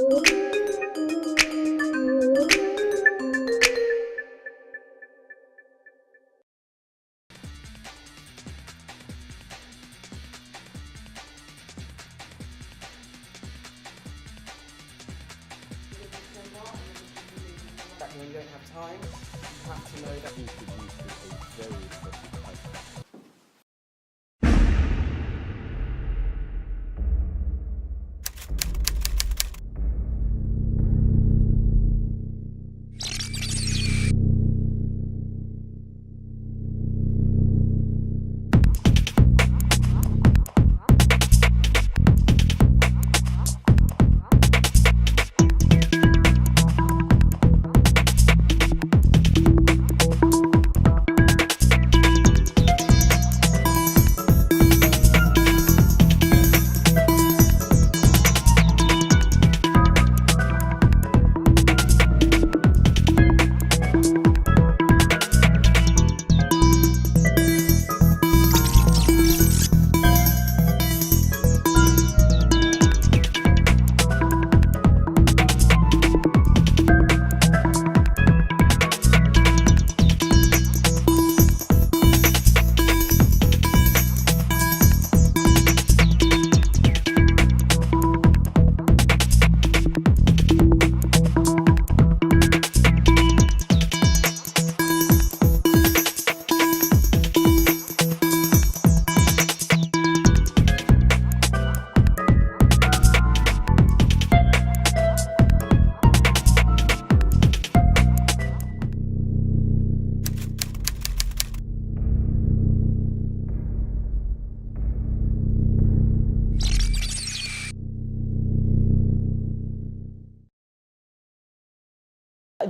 That when you don't have time, you have to know that you could use a very special type.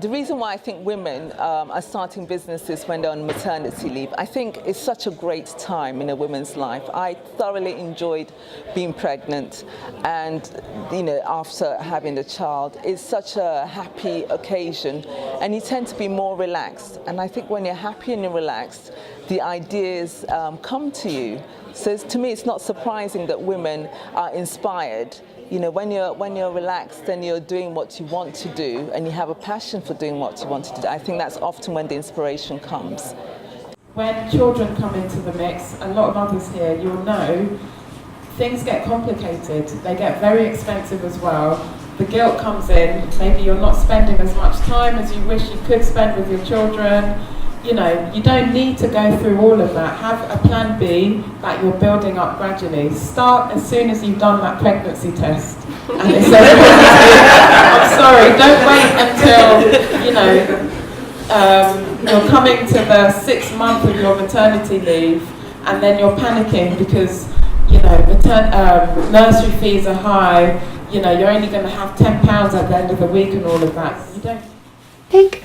The reason why I think women are starting businesses when they're on maternity leave, I think it's such a great time in a woman's life. I thoroughly enjoyed being pregnant and, after having the child. It's such a happy occasion and you tend to be more relaxed. And I think when you're happy and you're relaxed, the ideas come to you. So to me, it's not surprising that women are inspired. When you're relaxed and you're doing what you want to do and you have a passion for doing what you want to do, I think that's often when the inspiration comes. When children come into the mix, a lot of others here, you'll know, things get complicated. They get very expensive as well. The guilt comes in. Maybe you're not spending as much time as you wish you could spend with your children. You don't need to go through all of that. Have a plan B that you're building up gradually. Start as soon as you've done that pregnancy test. And it says, I'm sorry, don't wait until, you're coming to the 6th month of your maternity leave and then you're panicking because, nursery fees are high, you're only going to have £10 at the end of the week and all of that. You don't. I think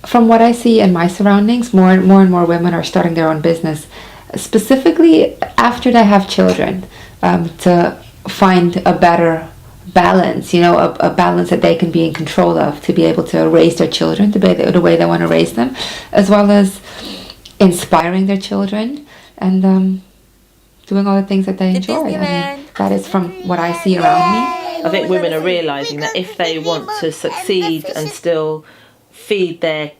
from what I see in my surroundings, more and more women are starting their own business, specifically after they have children, to find a better balance, a balance that they can be in control of, to be able to raise their children the way they want to raise them, as well as inspiring their children and doing all the things that they enjoy. That is from what I see around me. I think women are realising that if they want to succeed and still feed their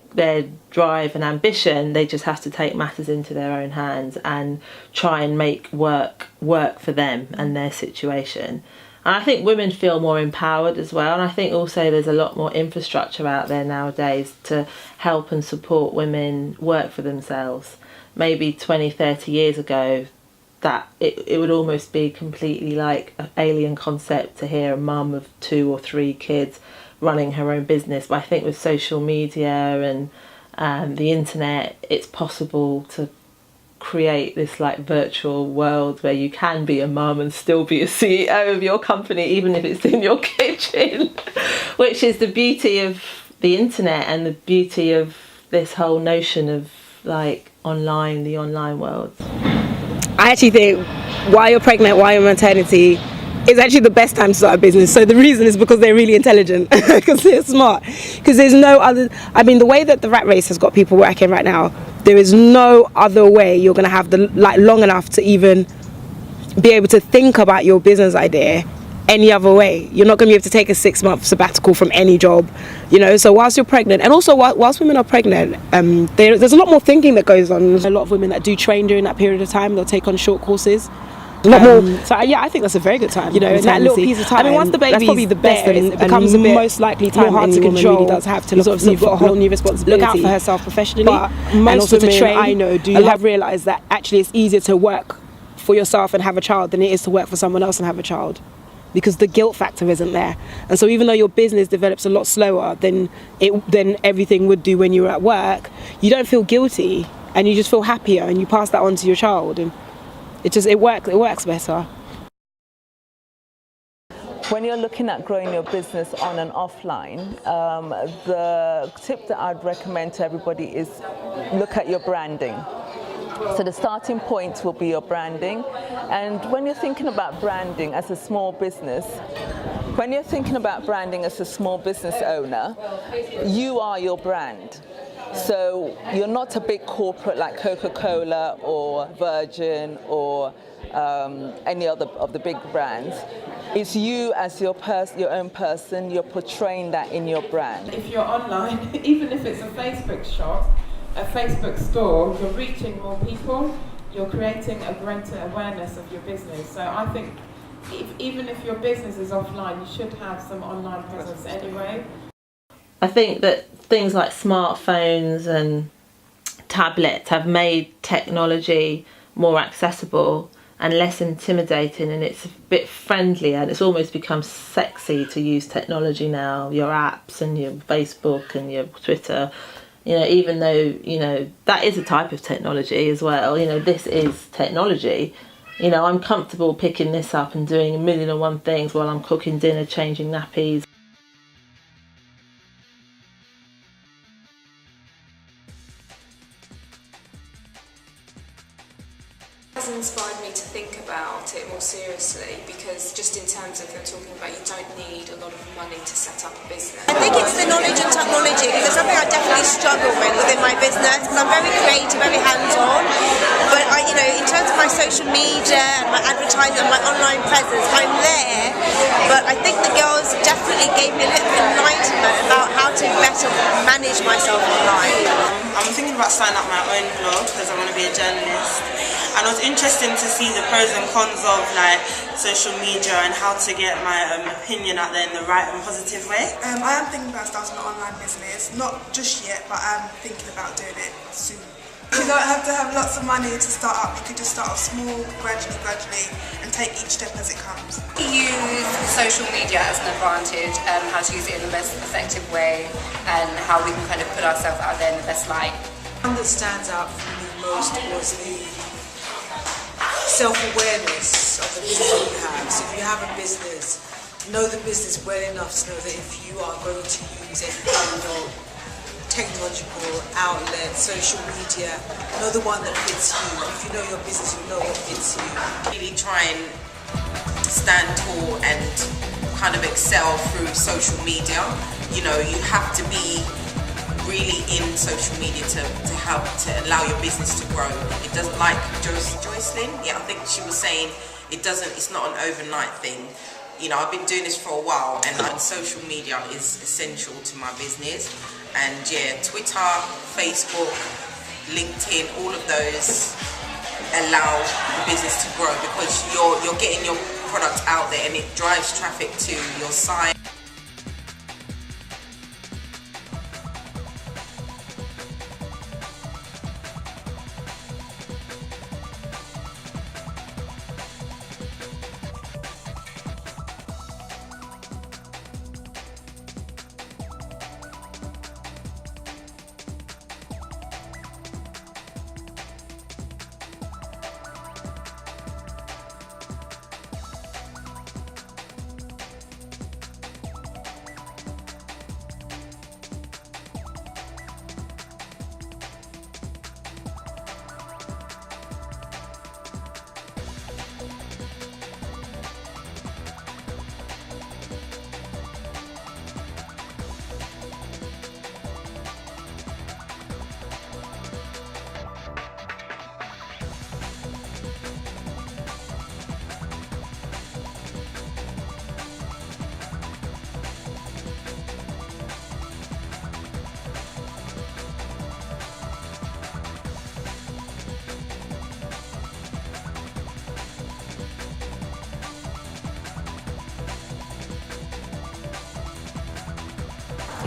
drive and ambition, they just have to take matters into their own hands and try and make work for them and their situation. And I think women feel more empowered as well, and I think also there's a lot more infrastructure out there nowadays to help and support women work for themselves. Maybe 20-30 years ago that it would almost be completely like an alien concept to hear a mum of 2 or 3 kids running her own business. But I think with social media and the internet, it's possible to create this like virtual world where you can be a mum and still be a CEO of your company, even if it's in your kitchen, which is the beauty of the internet and the beauty of this whole notion of like the online world. I actually think while you're pregnant, while you're on maternity, it's actually the best time to start a business. So the reason is because they're really intelligent, because they're smart. Because there's no other, the way that the rat race has got people working right now, there is no other way you're going to have long enough to even be able to think about your business idea any other way. You're not going to be able to take a 6-month sabbatical from any job, so whilst you're pregnant, and also whilst women are pregnant, there's a lot more thinking that goes on. There's a lot of women that do train during that period of time. They'll take on short courses. A lot more. So yeah, I think that's a very good time. That little piece of time. I mean, once the baby's, that's probably the best, and it becomes a bit most likely time more hard to control. Really does have to look, obviously you've got a whole new responsibility. Look out for herself professionally, but most and also women to train. I know have realised that actually it's easier to work for yourself and have a child than it is to work for someone else and have a child, because the guilt factor isn't there. And so even though your business develops a lot slower than everything would do when you were at work, you don't feel guilty and you just feel happier, and you pass that on to your child, and it works better. When you're looking at growing your business on and offline, the tip that I'd recommend to everybody is look at your branding. So the starting point will be your branding. And when you're thinking about branding as a small business, owner, you are your brand. So you're not a big corporate like Coca-Cola or Virgin or any other of the big brands. It's you as your own person. You're portraying that in your brand. If you're online, even if it's a Facebook shop, a Facebook store, you're reaching more people, you're creating a greater awareness of your business. So I think even if your business is offline, you should have some online presence anyway. I think that things like smartphones and tablets have made technology more accessible and less intimidating, and it's a bit friendlier, and it's almost become sexy to use technology now. Your apps and your Facebook and your Twitter, even though, that is a type of technology as well. This is technology. I'm comfortable picking this up and doing 1,000,001 things while I'm cooking dinner, changing nappies. It has inspired me to think about it more seriously, because just in terms of you're talking about, you don't need a lot of money to set up a business. I think it's the knowledge and technology, because it's something I definitely struggle with within my business, because I'm very creative, very hands-on, but in terms of my social media and my advertising and my online presence, I'm there, but I think the girls definitely gave me a little enlightenment about how to better manage myself online. I'm thinking about starting up my own blog because I want to be a journalist. And it was interesting to see the pros and cons of social media and how to get my opinion out there in the right and positive way. I am thinking about starting an online business, not just yet, but I'm thinking about doing it soon. You don't have to have lots of money to start up. You could just start off small, gradually, and take each step as it comes. Use social media as an advantage, how to use it in the most effective way, and how we can kind of put ourselves out there in the best light. The one that stands out for me most was the self-awareness of the business that you have. So if you have a business, know the business well enough to know that if you are going to use any kind of technological outlet, social media, know the one that fits you. If you know your business, you know what fits you. Really try and stand tall and kind of excel through social media. You have to be really in social media to help to allow your business to grow. It doesn't, like Joycelyn, I think she was saying, it's not an overnight thing. I've been doing this for a while, and social media is essential to my business. And Twitter, Facebook, LinkedIn, all of those allow the business to grow, because you're getting your product out there and it drives traffic to your site.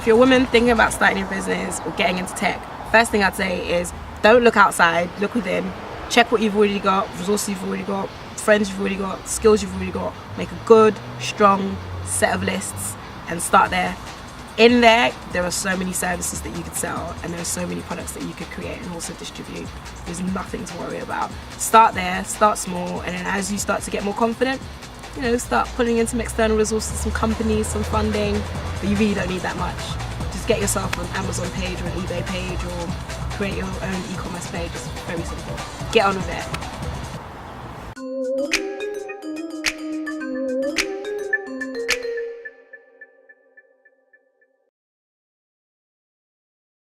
if you're a woman thinking about starting a business or getting into tech, first thing I'd say is don't look outside, look within, check what you've already got, resources you've already got, friends you've already got, skills you've already got, make a good, strong set of lists and start there. In there are so many services that you could sell, and there are so many products that you could create and also distribute. There's nothing to worry about. Start there, start small, and then as you start to get more confident, start pulling in some external resources, some companies, some funding, but you really don't need that much. Just get yourself an Amazon page or an eBay page or create your own e-commerce page. It's very simple. Get on with it.